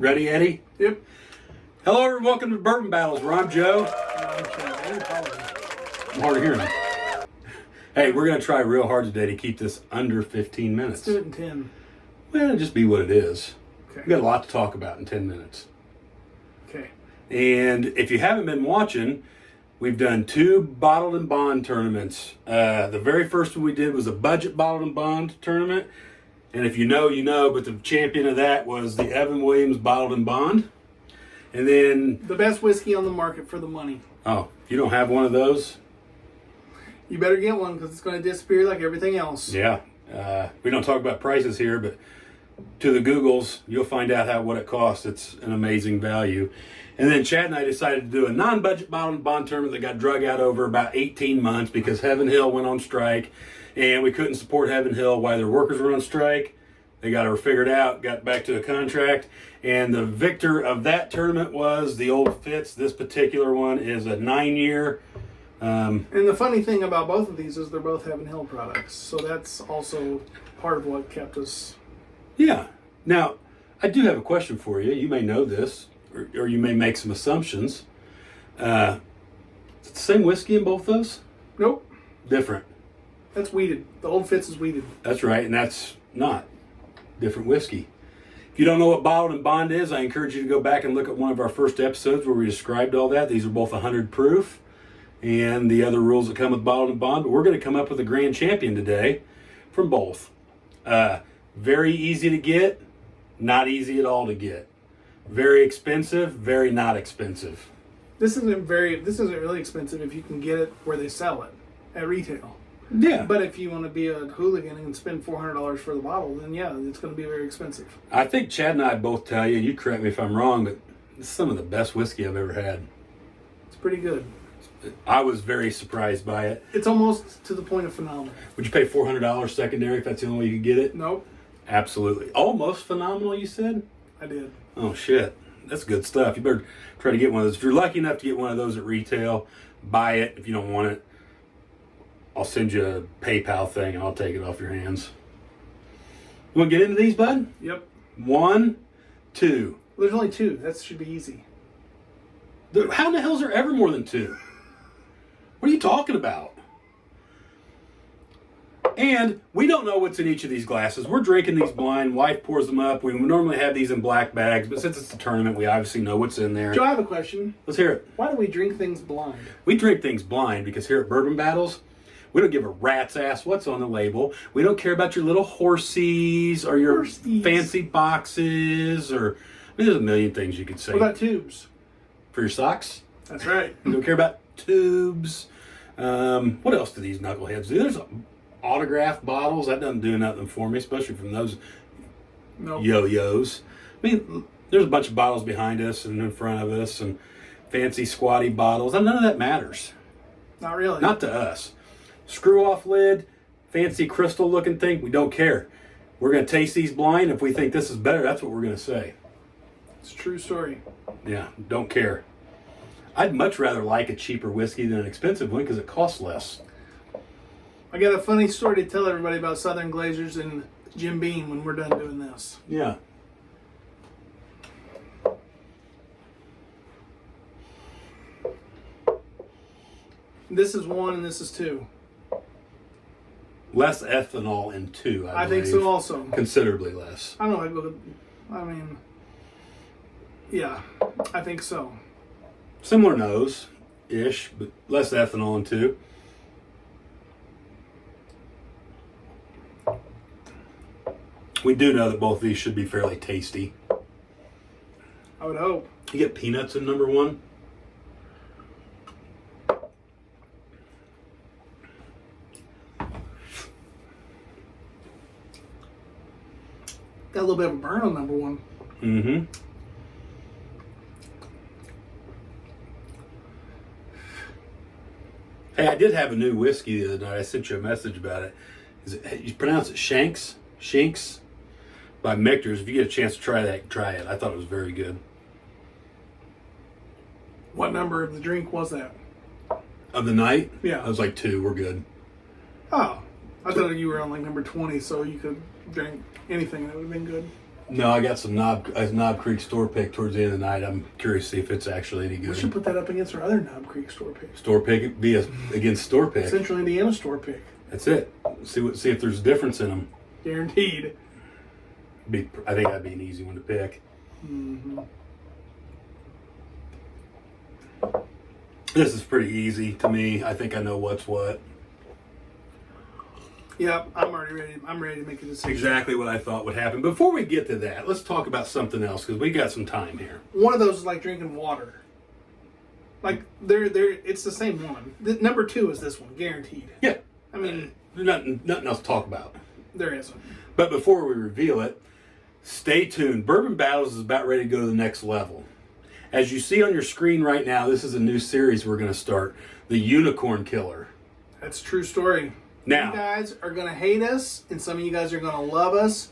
Ready, Eddie? Yep. Hello, everyone. Welcome to Bourbon Battles, where I'm Joe. I'm hard of hearing. Hey, we're going to try real hard today to keep this under 15 minutes. Let's do it in 10. Well, it'll just be what it is. Okay. We've got a lot to talk about in 10 minutes. Okay. And if you haven't been watching, we've done 2 bottled and bond tournaments. The very first one we did was a budget bottled and bond tournament. And if you know, you know, but the champion of that was the Evan Williams bottled and bond. And then... The best whiskey on the market for the money. Oh, if you don't have one of those? You better get one because it's going to disappear like everything else. Yeah. We don't talk about prices here, but to the Googles, you'll find out what it costs. It's an amazing value. And then Chad and I decided to do a non-budget bottled and bond tournament that got drug out over about 18 months because Heaven Hill went on strike. And we couldn't support Heaven Hill while their workers were on strike. They got her figured out, got back to a contract. And the victor of that tournament was the Old Fitz. This particular one is a 9-year. And the funny thing about both of these is they're both Heaven Hill products. So that's also part of what kept us... Yeah. Now, I do have a question for you. You may know this, or you may make some assumptions. Is it the same whiskey in both those? Nope. Different. That's weeded. The Old Fitz is weeded. That's right, and that's not different whiskey. If you don't know what bottled and bond is, I encourage you to go back and look at one of our first episodes where we described all that. These are both 100 proof and the other rules that come with bottled and bond. But we're going to come up with a grand champion today from both. Very easy to get, not easy at all to get. Very expensive, very not expensive. This isn't really expensive if you can get it where they sell it at retail. Yeah. But if you want to be a hooligan and spend $400 for the bottle, then yeah, it's going to be very expensive. I think Chad and I both tell you, you correct me if I'm wrong, but this is some of the best whiskey I've ever had. It's pretty good. I was very surprised by it. It's almost to the point of phenomenal. Would you pay $400 secondary if that's the only way you could get it? Nope. Absolutely. Almost phenomenal, you said? I did. Oh, shit. That's good stuff. You better try to get one of those. If you're lucky enough to get one of those at retail, buy it. If you don't want it, I'll send you a PayPal thing and I'll take it off your hands. You want to get into these, bud? Yep. 1, 2. Well, there's only 2. That should be easy. How in the hell is there ever more than 2? What are you talking about? And we don't know what's in each of these glasses. We're drinking these blind. Wife pours them up. We normally have these in black bags, but since it's a tournament, we obviously know what's in there. Joe, I have a question. Let's hear it. Why do we drink things blind? We drink things blind because here at Bourbon Battles, we don't give a rat's ass what's on the label. We don't care about your little horsies or your fancy boxes or... I mean, there's a million things you could say. What about tubes? For your socks? That's right. We don't care about tubes. What else do these knuckleheads do? There's autographed bottles. That doesn't do nothing for me, especially from those yo-yos. I mean, there's a bunch of bottles behind us and in front of us and fancy squatty bottles. And none of that matters. Not really. Not to us. Screw-off lid, fancy crystal-looking thing, we don't care. We're going to taste these blind. If we think this is better, that's what we're going to say. It's a true story. Yeah, don't care. I'd much rather like a cheaper whiskey than an expensive one because it costs less. I got a funny story to tell everybody about Southern Glazers and Jim Beam when we're done doing this. Yeah. This is 1 and this is 2. Less ethanol in 2, I think believe. so also. Considerably less. I don't know. Yeah, I think so. Similar nose-ish, but less ethanol in 2. We do know that both of these should be fairly tasty. I would hope. You get peanuts in number 1. Got a little bit of a burn on number 1. Mm-hmm. Hey, I did have a new whiskey the other night. I sent you a message about it. You pronounce it Shanks? Shanks? By Michter's. If you get a chance to try that, try it. I thought it was very good. What number of the drink was that? Of the night? Yeah. I was like 2. We're good. Oh. I thought you were on like number 20, so you could drink anything and it would have been good. No, I got some Knob Creek store pick towards the end of the night. I'm curious to see if it's actually any good. We should put that up against our other Knob Creek store pick. Store pick against store pick. Central Indiana store pick. That's it. See if there's a difference in them. Guaranteed. I think that'd be an easy one to pick. Mm-hmm. This is pretty easy to me. I think I know what's what. Yep, I'm already ready. I'm ready to make a decision. Exactly what I thought would happen. Before we get to that, let's talk about something else because we got some time here. One of those is like drinking water. Like it's the same one. Number 2 is this one, guaranteed. Yeah, I mean, there's nothing else to talk about. There isn't. But before we reveal it, stay tuned. Bourbon Battles is about ready to go to the next level. As you see on your screen right now, this is a new series we're going to start, the Unicorn Killer. That's a true story. Now, you guys are going to hate us, and some of you guys are going to love us,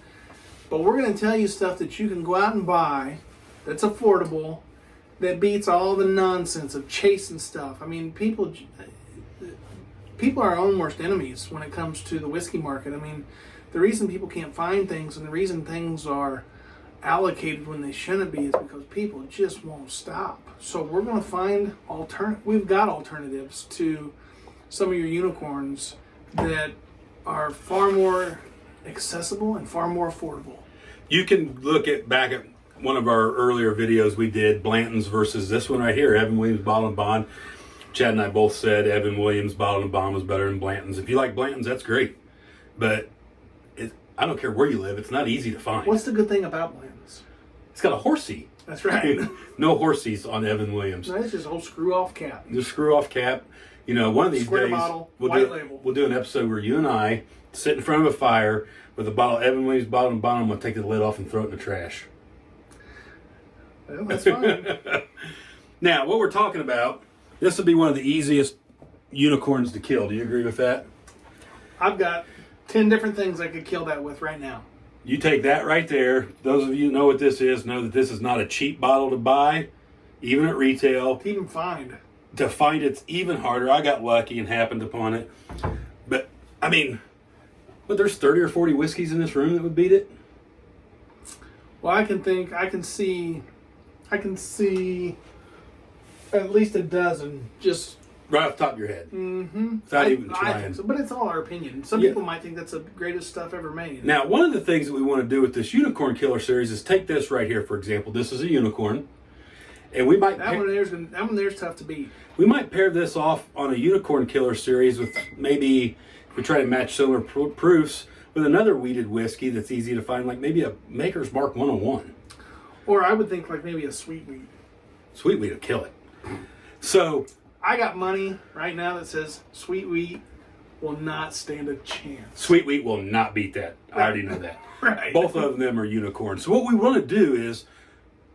but we're going to tell you stuff that you can go out and buy that's affordable, that beats all the nonsense of chasing stuff. I mean, people are our own worst enemies when it comes to the whiskey market. I mean, the reason people can't find things and the reason things are allocated when they shouldn't be is because people just won't stop. So we're going to find we've got alternatives to some of your unicorns that are far more accessible and far more affordable. you can look back at one of our earlier videos we did, Blanton's versus this one right here, Evan Williams Bottle and Bond. Chad and I both said Evan Williams Bottle and Bond was better than Blanton's. If you like Blanton's, that's great. But I don't care where you live, it's not easy to find. What's the good thing about Blanton's? It's got a horsey. That's right. No horsies on Evan Williams. No, it's just a whole screw-off cap. The screw-off cap. You know, one of these Square days, bottle, we'll do an episode where you and I sit in front of a fire with a bottle of Evan Williams Bottle and Bond. I'm going to take the lid off and throw it in the trash. Well, that's fine. Now, what we're talking about, this will be one of the easiest unicorns to kill. Do you agree with that? I've got 10 different things I could kill that with right now. You take that right there. Those of you who know what this is know that this is not a cheap bottle to buy, even at retail. To even find. To find it's even harder. I got lucky and happened upon it. But, I mean, there's 30 or 40 whiskeys in this room that would beat it? Well, I can see at least a dozen just... Right off the top of your head. Mm-hmm. Without even I trying. think so, but it's all our opinion. Some people might think that's the greatest stuff ever made. Now, one of the things that we want to do with this Unicorn Killer series is take this right here, for example. This is a unicorn. And we might... That one there's tough to beat. We might pair this off on a Unicorn Killer series with maybe, if we try to match similar proofs, with another weeded whiskey that's easy to find, like maybe a Maker's Mark 101. Or I would think like maybe a sweet wheat. Sweet wheat will kill it. So... I got money right now that says sweet wheat will not stand a chance. Sweet wheat will not beat that. I already know that. Right. Both of them are unicorns. So what we want to do is,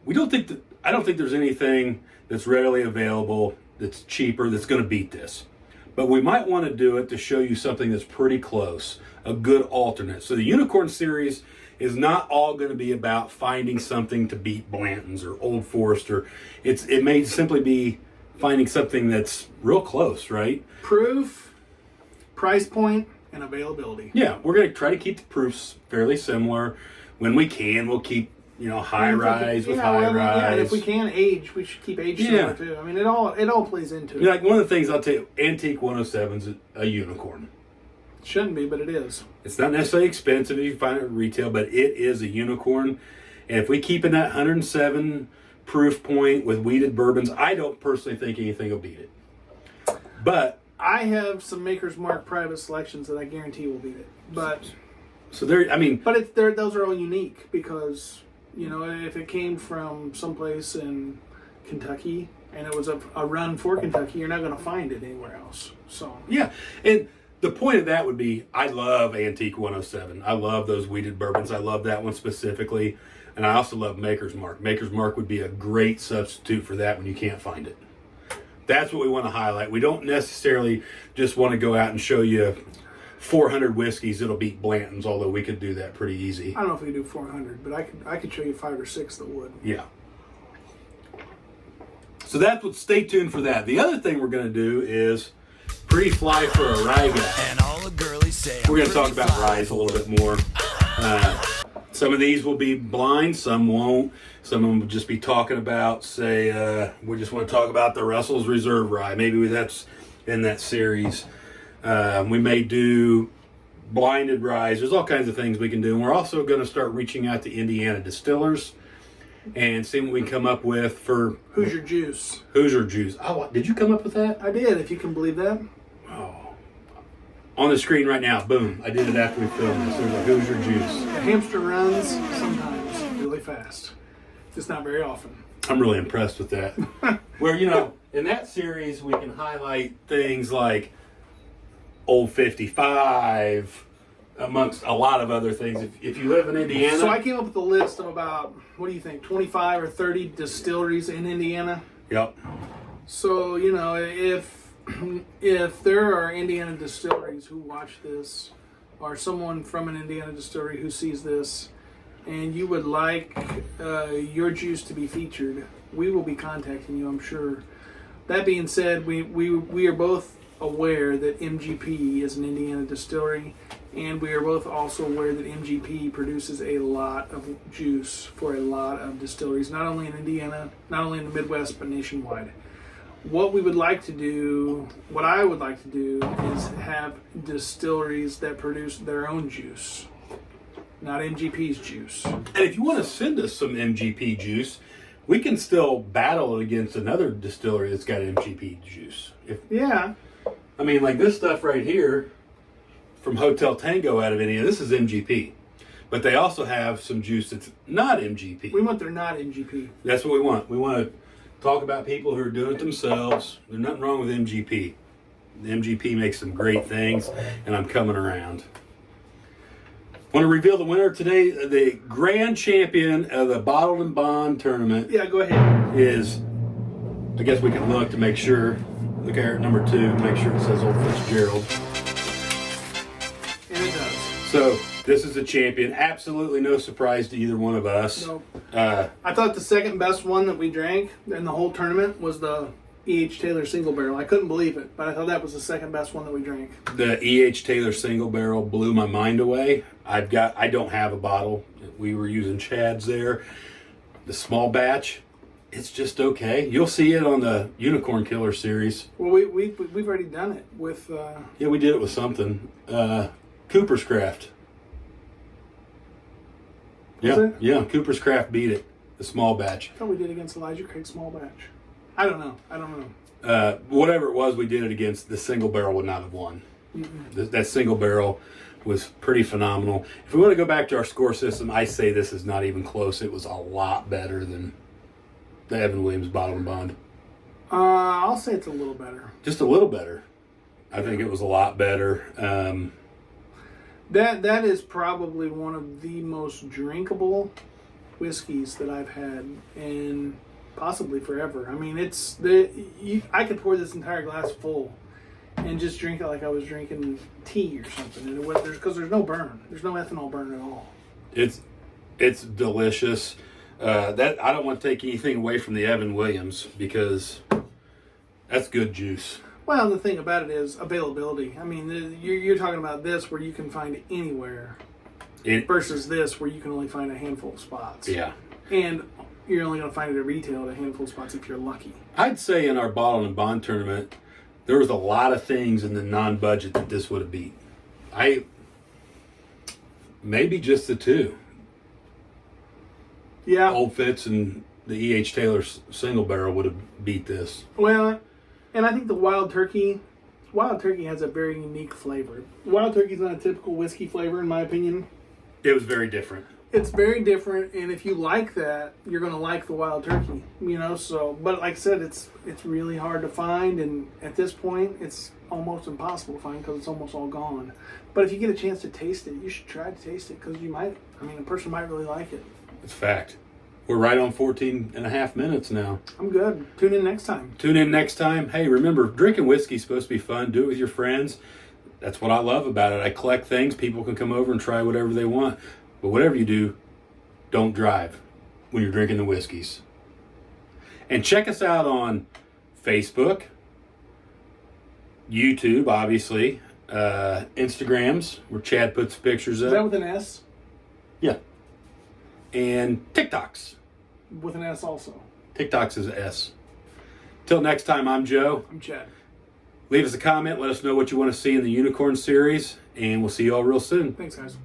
I don't think there's anything that's readily available that's cheaper that's going to beat this. But we might want to do it to show you something that's pretty close, a good alternate. So the Unicorn series is not all going to be about finding something to beat Blanton's or Old Forester. It may simply be finding something that's real close, right? Proof, price point, and availability. Yeah, we're going to try to keep the proofs fairly similar. When we can, we'll keep, high rise with high rise. Yeah, and if we can age, we should keep age similar too. I mean, it all plays into it. Like one of the things I'll tell you, Antique 107's a unicorn. Shouldn't be, but it is. It's not necessarily expensive if you find it at retail, but it is a unicorn. And if we keep in that 107 proof point with weeded bourbons, I don't personally think anything will beat it. But I have some Maker's Mark private selections that I guarantee will beat it. But those are all unique because if it came from someplace in Kentucky and it was a run for Kentucky, you're not going to find it anywhere else. So yeah, and the point of that would be, I love Antique 107. I love those weeded bourbons. I love that one specifically. And I also love Maker's Mark. Maker's Mark would be a great substitute for that when you can't find it. That's what we want to highlight. We don't necessarily just want to go out and show you 400 whiskeys that'll beat Blanton's, although we could do that pretty easy. I don't know if we could do 400, but I could show you 5 or 6 that would. Yeah. So that's what. Stay tuned for that. The other thing we're going to do is pretty fly for a rye guy. And all the girlies say we're going to talk about ryes a little bit more. Some of these will be blind, some won't. Some of them will just be talking about, say, we just want to talk about the Russell's Reserve Rye. Maybe that's in that series. We may do blinded ryes. There's all kinds of things we can do. And we're also going to start reaching out to Indiana distillers and seeing what we can come up with for Hoosier Juice. Hoosier Juice. Oh, did you come up with that? I did, if you can believe that. Oh. On the screen right now, boom. I did it after we filmed this. There's a Hoosier Juice. The hamster runs sometimes really fast. Just not very often. I'm really impressed with that. Where, you know, in that series, we can highlight things like Old 55, amongst a lot of other things. If you live in Indiana. So I came up with a list of about, what do you think, 25 or 30 distilleries in Indiana? Yep. So, you know, if there are Indiana distilleries who watch this, or someone from an Indiana distillery who sees this, and you would like your juice to be featured, we will be contacting you, I'm sure. That being said, we are both aware that MGP is an Indiana distillery, and we are both also aware that MGP produces a lot of juice for a lot of distilleries, not only in Indiana, not only in the Midwest, but nationwide. What we would like to do, what I would like to do, is have distilleries that produce their own juice, not MGP's juice. And if you want to send us some MGP juice, we can still battle it against another distillery that's got MGP juice. Yeah. I mean, like this stuff right here from Hotel Tango out of Indiana, this is MGP. But they also have some juice that's not MGP. We want their not MGP. That's what we want. We want to talk about people who are doing it themselves. There's nothing wrong with MGP. The MGP makes some great things, and I'm coming around. Want to reveal the winner today? The grand champion of the Bottled and Bond tournament. Yeah, go ahead. Is, I guess we can look to make sure. Look at number 2, make sure it says Old Fitzgerald. And it does. So this is a champion. Absolutely no surprise to either one of us. Nope. I thought the second best one that we drank in the whole tournament was the E.H. Taylor Single Barrel. I couldn't believe it, but I thought that was the second best one that we drank. The E.H. Taylor Single Barrel blew my mind away. I don't have a bottle. We were using Chad's there. The small batch, it's just okay. You'll see it on the Unicorn Killer series. Well, we've already done it with. Yeah, we did it with something. Cooper's Craft. Yeah, Cooper's Craft beat it. The small batch. I thought we did against Elijah Craig small batch. I don't know. Whatever it was we did it against, the single barrel would not have won. That single barrel was pretty phenomenal. If we want to go back to our score system, I say this is not even close. It was a lot better than the Evan Williams Bottled and Bond. I'll say it's a little better. Just a little better. I think it was a lot better. That is probably one of the most drinkable whiskeys that I've had in possibly forever. I mean, I could pour this entire glass full and just drink it like I was drinking tea or something. And because there's no burn. There's no ethanol burn at all. It's delicious. That I don't want to take anything away from the Evan Williams because that's good juice. Well, the thing about it is availability. I mean, you're talking about this where you can find it anywhere versus this where you can only find a handful of spots. Yeah. And you're only going to find it at retail at a handful of spots if you're lucky. I'd say in our Bottled and Bond tournament, there was a lot of things in the non-budget that this would have beat. Maybe just the 2. Yeah. Old Fitz and the E.H. Taylor Single Barrel would have beat this. Well, and I think the Wild Turkey has a very unique flavor. Wild Turkey's not a typical whiskey flavor, in my opinion. It was very different. It's very different, and if you like that, you're going to like the Wild Turkey. You know, so, but like I said, it's really hard to find, and at this point, it's almost impossible to find because it's almost all gone. But if you get a chance to taste it, you should try to taste it because a person might really like it. It's fact. We're right on 14 and a half minutes now. I'm good. Tune in next time. Hey, remember, drinking whiskey is supposed to be fun. Do it with your friends. That's what I love about it. I collect things. People can come over and try whatever they want. But whatever you do, don't drive when you're drinking the whiskeys. And check us out on Facebook, YouTube, obviously, Instagrams, where Chad puts pictures up. Is that with an S? Yeah. and TikToks. With an S also. TikToks is S. Till next time, I'm Joe. I'm Chad. Leave us a comment. Let us know what you want to see in the Unicorn series. And we'll see you all real soon. Thanks, guys.